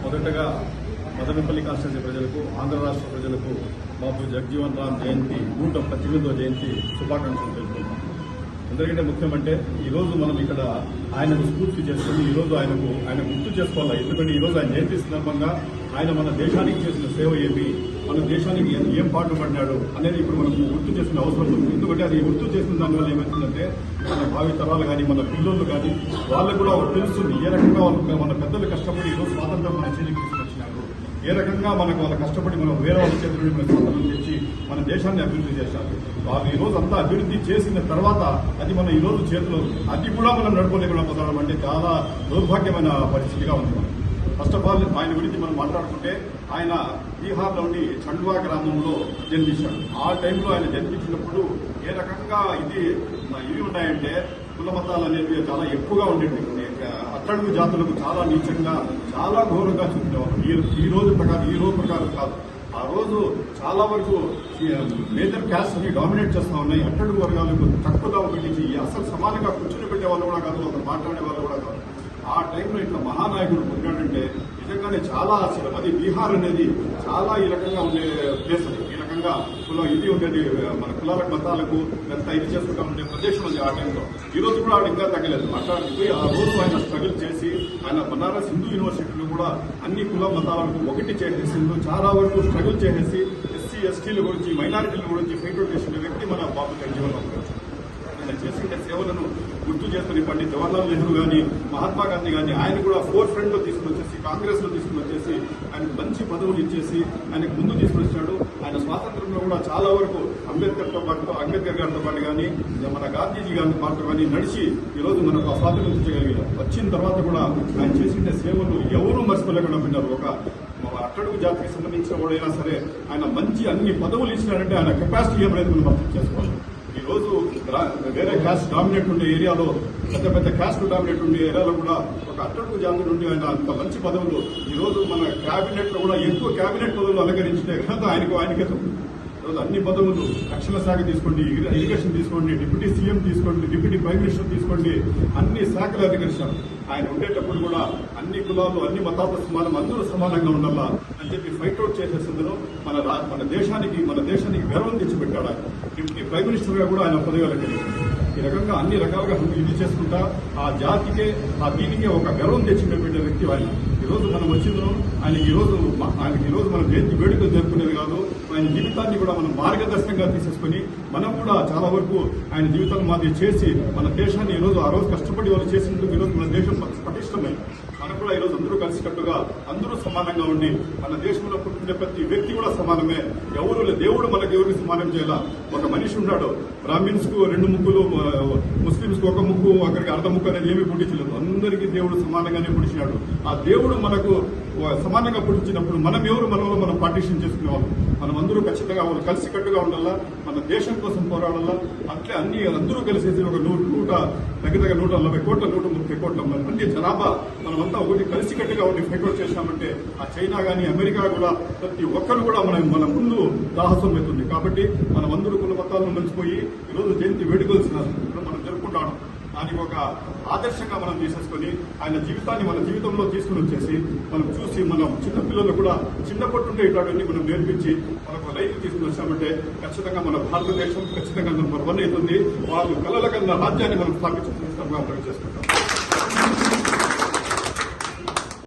మొదటగా మదనపల్లి కాన్స్టిట్యూన్సీ ప్రజలకు, ఆంధ్ర రాష్ట్ర ప్రజలకు బాబు జగజీవన్ రామ్ జయంతి 118వ జయంతి శుభాకాంక్షలు తెలుపుతున్నాం. ఎందుకంటే ముఖ్యమంటే ఈరోజు మనం ఇక్కడ ఆయనను స్ఫూర్తి చేసుకుని ఈరోజు ఆయన గుర్తు చేసుకోవాలి. ఎందుకంటే ఈరోజు ఆయన జయంతి సందర్భంగా ఆయన మన దేశానికి చేసిన సేవ ఏమి, మన దేశానికి ఏం పాటుపడినాడు అనేది ఇప్పుడు మనం గుర్తు చేసుకునే అవసరం ఉంది. ఎందుకంటే అది గుర్తు చేసిన దానివల్ల ఏమవుతుందంటే మన భావి తరాలు కానీ, మన పిల్లలు కానీ వాళ్ళకు కూడా తెలుస్తుంది ఏ రకంగా మన పెద్దలు కష్టపడి ఈరోజు స్వాతంత్రం మన చేతికి తీసుకొచ్చినారు, ఏ రకంగా మనకు వాళ్ళ కష్టపడి మనం వేరే వాళ్ళ చేతులు మన స్వాతంత్రం తెచ్చి మన దేశాన్ని అభివృద్ధి చేశారు. వాళ్ళు ఈరోజు అంతా అభివృద్ధి చేసిన తర్వాత అది మన ఈరోజు చేతిలో అది కూడా మనం నడుపుకోలేకుండా పోతాం అంటే చాలా దౌర్భాగ్యమైన పరిస్థితిగా ఉంది. మనం ఫస్ట్ ఆఫ్ ఆల్ ఆయన గురించి మనం మాట్లాడుకుంటే ఆయన బీహార్లోని చండ్వా గ్రామంలో జన్మించాడు. ఆ టైంలో ఆయన జన్మించినప్పుడు ఏ రకంగా ఇవి ఉన్నాయంటే కుల మతాలు అనేవి చాలా ఎక్కువగా ఉండేవి. అట్టడుగు జాతులకు చాలా నీచంగా, చాలా ఘోరంగా చూపించేవారు. ఈ రోజు ప్రకారం కాదు. ఆ రోజు చాలా వరకు మేజర్ క్యాస్ట్ ని డామినేట్ చేస్తా ఉన్నాయి. అట్టడుగు వర్గాలకు తక్కువగా ఒకటి అసలు సమానంగా కూర్చొని పెట్టే వాళ్ళు కూడా కాదు, ఒక మాట్లాడే వాళ్ళు కూడా కాదు. ఆ టైంలో ఇట్లా మహానాయకుడు పుట్టాడంటే నిజంగానే చాలా ఆశ్చర్యం. అది బీహార్ అనేది చాలా ఈ రకంగా ఉండే ప్లేస్. ఈ రకంగా ఇది ఉండేది, మన కులాలకు మతాలకు ఎంత ఇది చేసుకుంటా ఉండే ప్రదేశం ఉంది ఆ టైంలో. ఈ రోజు కూడా ఆవిడ ఇంకా తగ్గలేదు. అట్లాంటి ఆ రోజు ఆయన స్ట్రగుల్ చేసి ఆయన బనారస్ హిందూ యూనివర్సిటీలో కూడా అన్ని కుల మతాలకు ఒకటి చేసేసిండు. చాలా వరకు స్ట్రగుల్ చేసేసి ఎస్సీ ఎస్టీల గురించి, మైనారిటీల గురించి ఫైట్ అవుట్ చేసిన వ్యక్తి మన బాబు జగజీవన్ రామ్ గారు. చేసిన సేవలను గుర్తు చేసుకుని పండిత్ జవహర్లాల్ నెహ్రూ కానీ, మహాత్మా గాంధీ కానీ ఆయన కూడా ఫోర్ ఫ్రంట్ లో తీసుకుని వచ్చేసి, కాంగ్రెస్ లో తీసుకుని వచ్చేసి ఆయనకు మంచి పదవులు ఇచ్చేసి ఆయనకు ముందు తీసుకుని వచ్చాడు. ఆయన స్వాతంత్రంలో కూడా చాలా వరకు అంబేద్కర్ గారితో పాటు కానీ, మన గాంధీజీ గారి పాటు కానీ నడిచి ఈరోజు మనకు స్వాతంత్రం ఇచ్చగలిగారు. వచ్చిన తర్వాత కూడా ఆయన చేసిన సేవలు ఎవరూ మర్చిపోలేకుండా ఉన్నారు. ఒక అట్టడుగు జాతికి సంబంధించిన వాడైనా సరే ఆయన మంచి అన్ని పదవులు ఇచ్చినారంటే ఆయన కెపాసిటీ ఏమైనా మనం అర్థం చేసుకోవాలి. ఈ రోజు వేరే క్యాస్ట్ డామినేట్ ఉండే ఏరియాలో, పెద్ద క్యాస్ట్ డామినేట్ ఉండే ఏరియాలో కూడా ఒక అట్టడుగు జాతి నుండి ఆయన అంత మంచి పదవులు ఈ రోజు మన కేబినెట్ లో కూడా ఎక్కువ కేబినెట్ పదవులు అలంకరించిన ఘనత ఆయనకే ఈరోజు అన్ని పదవులు, రక్షణ శాఖ తీసుకోండి, ఇరిగేషన్ తీసుకోండి, డిప్యూటీ సీఎం తీసుకోండి, డిప్యూటీ ప్రైమ్ మినిస్టర్ తీసుకోండి, అన్ని శాఖలు అధికరించారు. ఆయన ఉండేటప్పుడు కూడా అన్ని కులాలు, అన్ని మతాల సమానం, అందరూ సమానంగా ఉండాలా అని చెప్పి ఫైట్ అవుట్ చేసేసిందులో మన దేశానికి గర్వం తెచ్చిపెట్టాడు. ఆయన డిప్యూటీ ప్రైమ్ మినిస్టర్ గా కూడా ఆయన పదవి అలంకరించారు. ఈ రకంగా అన్ని రకాలుగా ఇది చేసుకుంటా ఆ జాతికే, ఆ దీనికే ఒక గర్వం తెచ్చిపెట్టే వ్యక్తి ఆయన. ఈరోజు మనం వచ్చిందో ఆయనకి ఈరోజు మనం జయంతి వేడుకలు జరుపుకునేది కాదు, ఆయన జీవితాన్ని కూడా మనం మార్గదర్శకంగా తీసేసుకుని మనం కూడా చాలా వరకు ఆయన జీవితాన్ని మాది చేసి మన దేశాన్ని ఈరోజు ఆ రోజు కష్టపడి వాళ్ళు చేసినందుకు ఈరోజు మన దేశం పటిష్టమైంది. మనకు కూడా ఈరోజు అందరూ కలిసికట్టుగా అందరూ సమానంగా ఉండి మన దేశంలో పుట్టిన ప్రతి వ్యక్తి కూడా సమానమే. దేవుడు మనకు ఎవరికి సమానం చేయాల. ఒక మనిషి ఉన్నాడు, బ్రాహ్మిన్స్ కు 2 ముక్కులు, ముస్లింస్ కు 1 ముక్కు, అక్కడికి అర్ధ ముక్కు అనేది ఏమీ పుట్టించలేదు. అందరికీ దేవుడు సమానంగానే పుట్టించినాడు. ఆ దేవుడు మనకు సమానంగా పుట్టించినప్పుడు మనలో మనం పార్టీషన్ చేసుకునేవాళ్ళం. మనం అందరూ ఖచ్చితంగా వాళ్ళు కలిసికట్టుగా ఉండాలా, మన దేశం కోసం పోరాడాలా. అట్లే అందరూ కలిసేసి ఒక దగ్గర 140 కోట్ల 130 కోట్ల మంది జనాభా మనమంతా ఒకటి కలిసికట్టుగా ఉండి ఫైట్ అవుట్ చేసినామంటే ఆ చైనా కానీ, అమెరికా కూడా ప్రతి ఒక్కరు కూడా మన ముందు దాహసం అవుతుంది. కాబట్టి మనం అందరూ కుల మతాలను మర్చిపోయి ఈరోజు జయంతి వేడుకలు మనం జరుపుకుంటాం. దానికి ఒక ఆదర్శంగా మనం తీసేసుకుని ఆయన జీవితాన్ని మన జీవితంలో తీసుకుని వచ్చేసి మనం చూసి మన చిన్నపిల్లలు కూడా చిన్నప్పటి ఇట్లాంటివన్నీ మనం నేర్పించి మనకు లైఫ్ తీసుకుని వచ్చామంటే ఖచ్చితంగా మన భారతదేశం ఖచ్చితంగా నంబర్ 1 అవుతుంది. వాళ్ళు కలల కన్నా రాజ్యాన్ని మనం స్థాపించుకుంటాం చేసుకుంటాం.